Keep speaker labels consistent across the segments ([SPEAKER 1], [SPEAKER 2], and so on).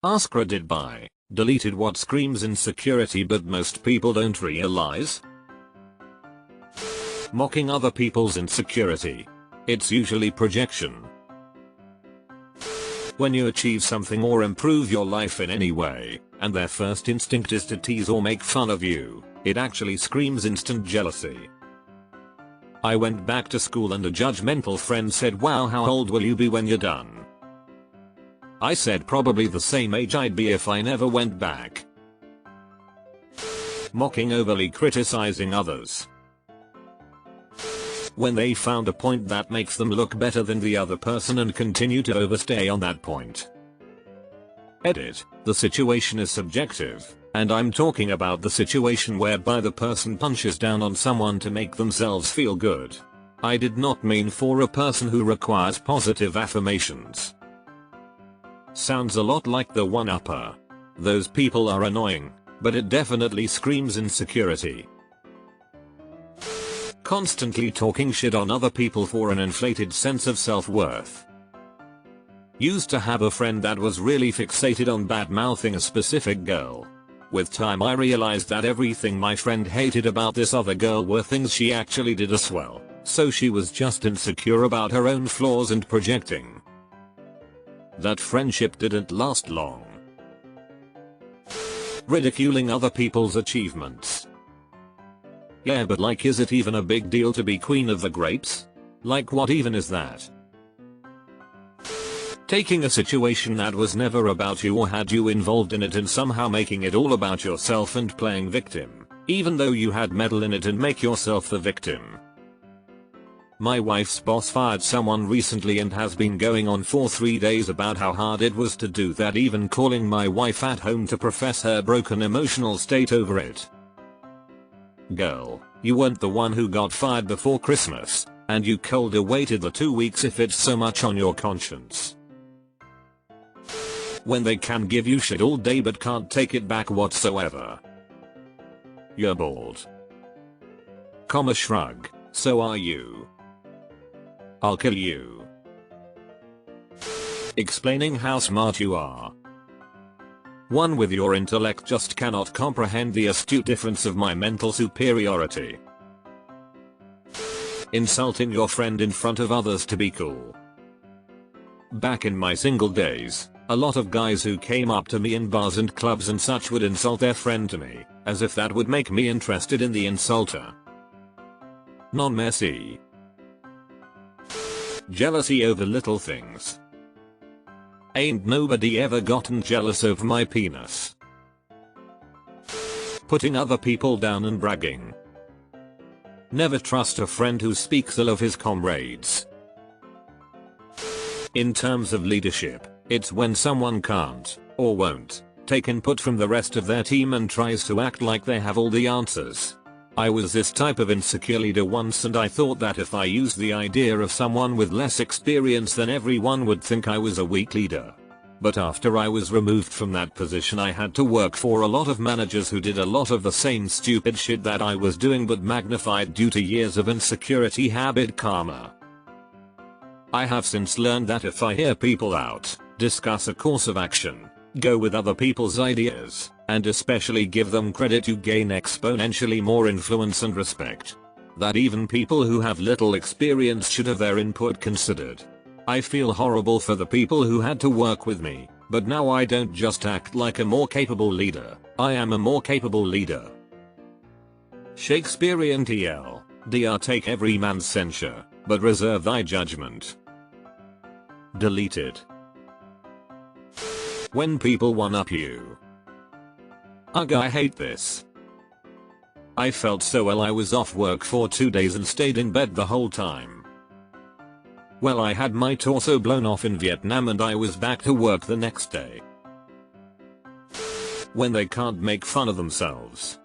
[SPEAKER 1] AskRe did buy, deleted what screams insecurity but most people don't realize. Mocking other people's insecurity. It's usually projection. When you achieve something or improve your life in any way, and their first instinct is to tease or make fun of you, it actually screams instant jealousy. I went back to school and a judgmental friend said, "Wow, how old will you be when you're done?" I said probably the same age I'd be if I never went back. Mocking, overly criticizing others. When they found a point that makes them look better than the other person and continue to overstay on that point. Edit. The situation is subjective, and I'm talking about the situation whereby the person punches down on someone to make themselves feel good. I did not mean for a person who requires positive affirmations. Sounds a lot like the one-upper. Those people are annoying, but it definitely screams insecurity. Constantly talking shit on other people for an inflated sense of self-worth. Used to have a friend that was really fixated on bad-mouthing a specific girl. With time I realized that everything my friend hated about this other girl were things she actually did as well, so she was just insecure about her own flaws and projecting. That friendship didn't last long. Ridiculing other people's achievements. Yeah, but like, is it even a big deal to be queen of the grapes? Like, what even is that? Taking a situation that was never about you or had you involved in it and somehow making it all about yourself and playing victim, even though you had meddle in it, and make yourself the victim. My wife's boss fired someone recently and has been going on for 3 days about how hard it was to do that, even calling my wife at home to profess her broken emotional state over it. Girl, you weren't the one who got fired before Christmas, and you cold awaited the 2 weeks if it's so much on your conscience. When they can give you shit all day but can't take it back whatsoever. You're bald. Comma shrug, so are you. I'll kill you. Explaining how smart you are. One with your intellect just cannot comprehend the astute difference of my mental superiority. Insulting your friend in front of others to be cool. Back in my single days, a lot of guys who came up to me in bars and clubs and such would insult their friend to me, as if that would make me interested in the insulter. Non-messy. Jealousy over little things. Ain't nobody ever gotten jealous of my penis. Putting other people down and bragging. Never trust a friend who speaks ill of his comrades. In terms of leadership, it's when someone can't, or won't, take input from the rest of their team and tries to act like they have all the answers. I was this type of insecure leader once, and I thought that if I used the idea of someone with less experience then everyone would think I was a weak leader. But after I was removed from that position I had to work for a lot of managers who did a lot of the same stupid shit that I was doing but magnified due to years of insecurity habit karma. I have since learned that if I hear people out, discuss a course of action, go with other people's ideas, and especially give them credit, you gain exponentially more influence and respect. That even people who have little experience should have their input considered. I feel horrible for the people who had to work with me, but now I don't just act like a more capable leader, I am a more capable leader. Shakespearean TL, Dr. Take every man's censure, but reserve thy judgment. Deleted. When people one-up you. Ugh, I hate this. I felt so ill I was off work for 2 days and stayed in bed the whole time. Well, I had my torso blown off in Vietnam and I was back to work the next day. When they can't make fun of themselves.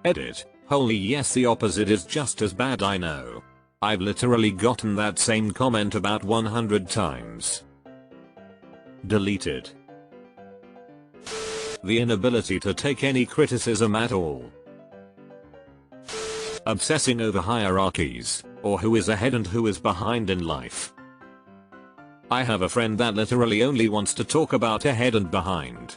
[SPEAKER 1] Edit. Holy yes, the opposite is just as bad, I know. I've literally gotten that same comment about 100 times. Deleted. The inability to take any criticism at all. Obsessing over hierarchies, or who is ahead and who is behind in life. I have a friend that literally only wants to talk about ahead and behind.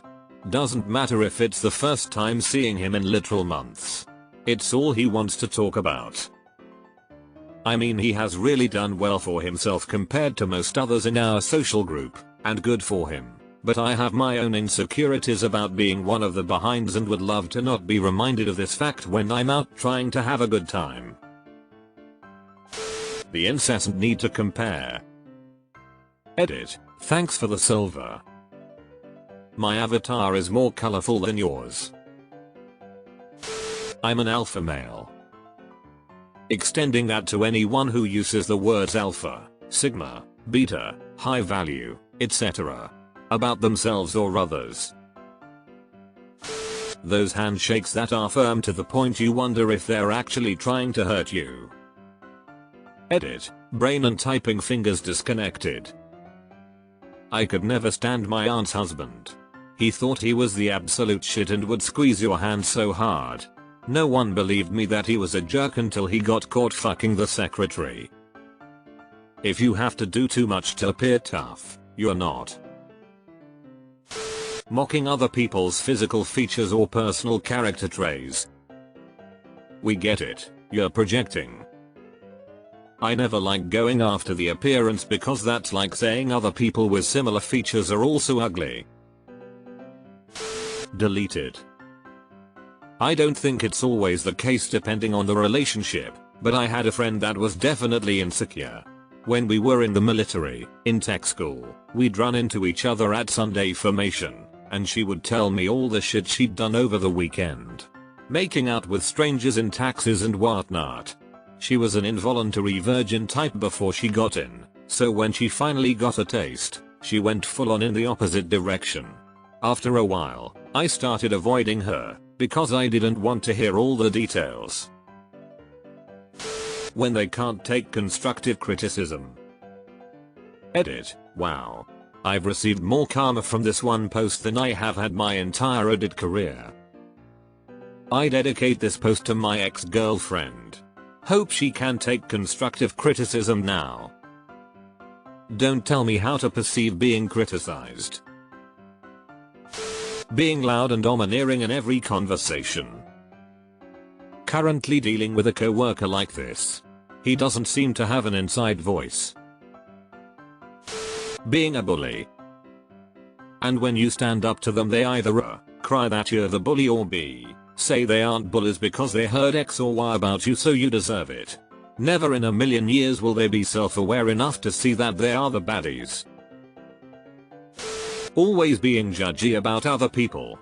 [SPEAKER 1] Doesn't matter if it's the first time seeing him in literal months. It's all he wants to talk about. I mean, he has really done well for himself compared to most others in our social group, and good for him. But I have my own insecurities about being one of the behinds and would love to not be reminded of this fact when I'm out trying to have a good time. The incessant need to compare. Edit. Thanks for the silver. My avatar is more colorful than yours. I'm an alpha male. Extending that to anyone who uses the words alpha, sigma, beta, high value, etc. about themselves or others. Those handshakes that are firm to the point you wonder if they're actually trying to hurt you. Edit. Brain and typing fingers disconnected. I could never stand my aunt's husband. He thought he was the absolute shit and would squeeze your hand so hard. No one believed me that he was a jerk until he got caught fucking the secretary. If you have to do too much to appear tough, you're not. Mocking other people's physical features or personal character traits. We get it, you're projecting. I never like going after the appearance because that's like saying other people with similar features are also ugly. Deleted. I don't think it's always the case depending on the relationship, but I had a friend that was definitely insecure. When we were in the military, in tech school, we'd run into each other at Sunday formation, and she would tell me all the shit she'd done over the weekend. Making out with strangers in taxis and whatnot. She was an involuntary virgin type before she got in, so when she finally got a taste, she went full on in the opposite direction. After a while, I started avoiding her, because I didn't want to hear all the details. When they can't take constructive criticism. Edit. Wow. I've received more karma from this one post than I have had my entire Reddit career. I dedicate this post to my ex-girlfriend. Hope she can take constructive criticism now. Don't tell me how to perceive being criticized. Being loud and domineering in every conversation. Currently dealing with a coworker like this. He doesn't seem to have an inside voice. Being a bully. And when you stand up to them they either A. cry that you're the bully or B. say they aren't bullies because they heard X or Y about you so you deserve it. Never in a million years will they be self-aware enough to see that they are the baddies. Always being judgy about other people.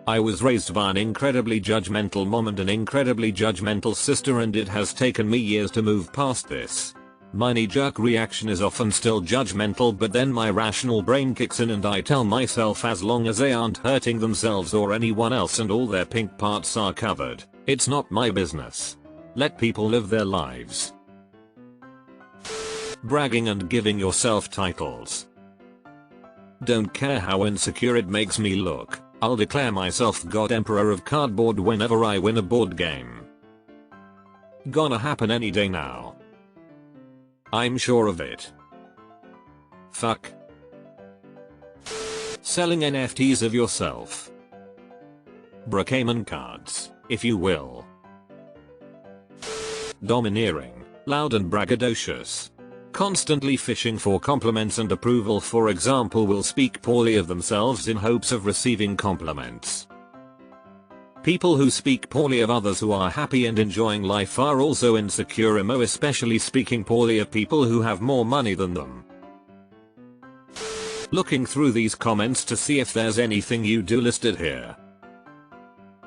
[SPEAKER 1] I was raised by an incredibly judgmental mom and an incredibly judgmental sister, and it has taken me years to move past this. My knee-jerk reaction is often still judgmental, but then my rational brain kicks in and I tell myself as long as they aren't hurting themselves or anyone else and all their pink parts are covered, it's not my business. Let people live their lives. Bragging and giving yourself titles. Don't care how insecure it makes me look, I'll declare myself God Emperor of Cardboard whenever I win a board game. Gonna happen any day now. I'm sure of it. Fuck. Selling NFTs of yourself. Brookhaven cards, if you will. Domineering, loud and braggadocious. Constantly fishing for compliments and approval, for example, will speak poorly of themselves in hopes of receiving compliments. People who speak poorly of others who are happy and enjoying life are also insecure, especially speaking poorly of people who have more money than them. Looking through these comments to see if there's anything you do listed here.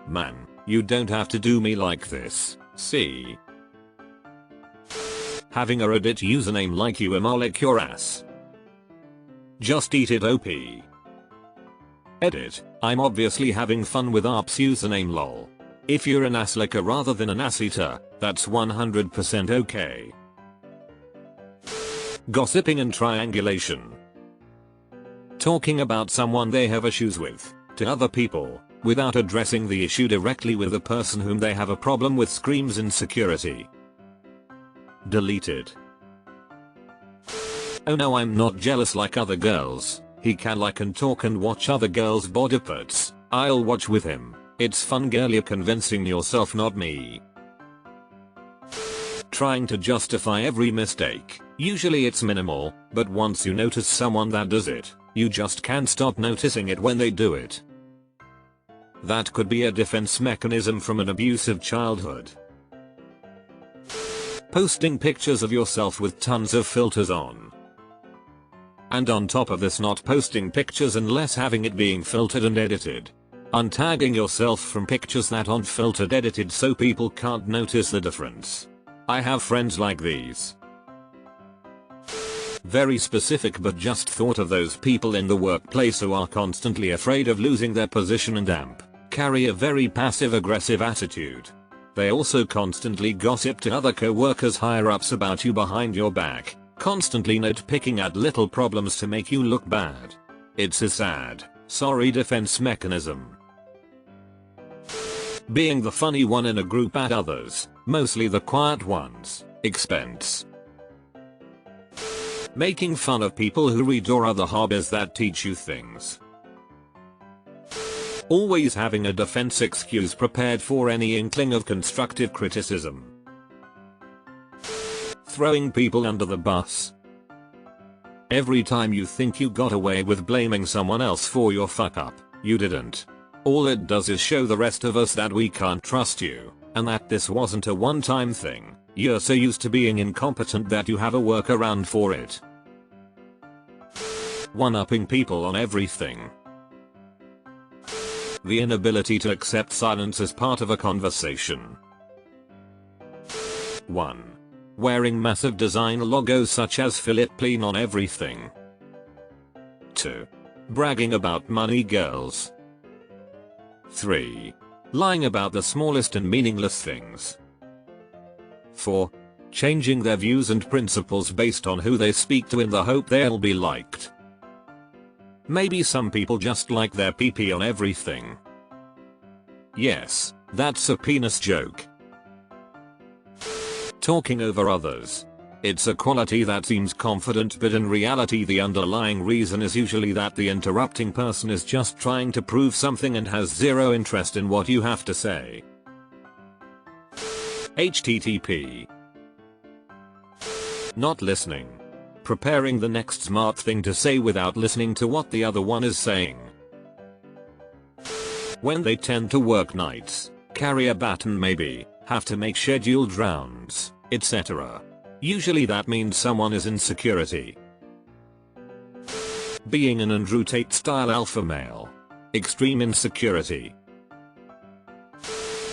[SPEAKER 1] Man, you don't have to do me like this, see? Having a Reddit username like you lick your ass. Just eat it OP. Edit. I'm obviously having fun with ARP's username lol. If you're an ass licker rather than an ass eater, that's 100% okay. Gossiping and triangulation. Talking about someone they have issues with, to other people, without addressing the issue directly with the person whom they have a problem with screams insecurity. Deleted. Oh no, I'm not jealous like other girls. He can like and talk and watch other girls' body parts. I'll watch with him. It's fun, girl, you're convincing yourself, not me. Trying to justify every mistake. Usually it's minimal, but once you notice someone that does it, you just can't stop noticing it when they do it. That could be a defense mechanism from an abusive childhood. Posting pictures of yourself with tons of filters on. And on top of this, not posting pictures unless having it being filtered and edited. Untagging yourself from pictures that aren't filtered edited so people can't notice the difference. I have friends like these. Very specific, but just thought of those people in the workplace who are constantly afraid of losing their position and carry a very passive-aggressive attitude. They also constantly gossip to other co-workers higher ups about you behind your back, constantly nitpicking at little problems to make you look bad. It's a sad, sorry defense mechanism. Being the funny one in a group at others, mostly the quiet ones, expense. Making fun of people who read or other hobbies that teach you things. Always having a defense excuse prepared for any inkling of constructive criticism. Throwing people under the bus. Every time you think you got away with blaming someone else for your fuck up, you didn't. All it does is show the rest of us that we can't trust you, and that this wasn't a one-time thing. You're so used to being incompetent that you have a workaround for it. One-upping people on everything. The inability to accept silence as part of a conversation. 1. Wearing massive design logos such as Philip Plein on everything. 2. Bragging about money girls. 3. Lying about the smallest and meaningless things. 4. Changing their views and principles based on who they speak to in the hope they'll be liked. Maybe some people just like their pee-pee on everything. Yes, that's a penis joke. Talking over others. It's a quality that seems confident, but in reality the underlying reason is usually that the interrupting person is just trying to prove something and has zero interest in what you have to say. HTTP. Not listening. Preparing the next smart thing to say without listening to what the other one is saying. When they tend to work nights, carry a baton maybe, have to make scheduled rounds, etc. Usually that means someone is insecurity. Being an Andrew Tate style alpha male. Extreme insecurity.